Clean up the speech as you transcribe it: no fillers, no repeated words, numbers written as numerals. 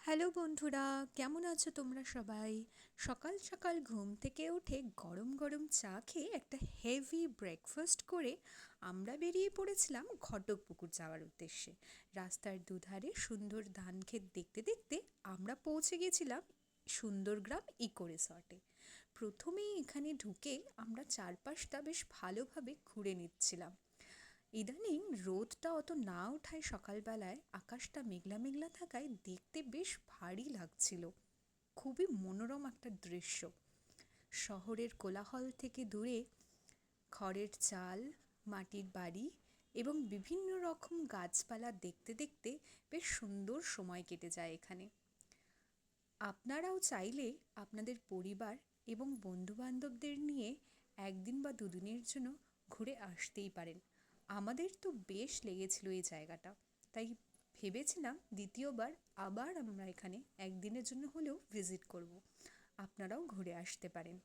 Hello বন্ধুরা, কেমন আছো তোমরা সবাই? সকাল সকাল ঘুম থেকে উঠে গরম গরম চা খেয়ে একটা হেভি ব্রেকফাস্ট করে আমরা বেরিয়ে পড়েছিলাম ঘটকপুকুর যাওয়ার উদ্দেশ্যে। রাস্তার দুধারে সুন্দর ধান ক্ষেত দেখতে দেখতে আমরা পৌঁছে গেছিলাম সুন্দরগ্রাম ইকো রিসর্টে। প্রথমেই এখানে ঢুকে আমরা চারপাশটা বেশ ভালোভাবে ঘুরে নিচ্ছিলাম। ইদানিং রোদটা অত না ওঠায় সকালবেলায় আকাশটা মেঘলা মেঘলা থাকায় দেখতে বেশ ভারী লাগছিল। খুবই মনোরম একটা দৃশ্য। শহরের কোলাহল থেকে দূরে খড়ের চাল, মাটির বাড়ি এবং বিভিন্ন রকম গাছপালা দেখতে দেখতে বেশ সুন্দর সময় কেটে যায় এখানে। আপনারাও চাইলে আপনাদের পরিবার এবং বন্ধুবান্ধবদের নিয়ে একদিন বা দুদিনের জন্য ঘুরে আসতেই পারেন। আমাদের তো বেশ লেগেছিল এই জায়গাটা, তাই ভেবেছিলাম দ্বিতীয়বার আবার আমরা এখানে একদিনের জন্য হলেও ভিজিট করব। আপনারাও ঘুরে আসতে পারেন।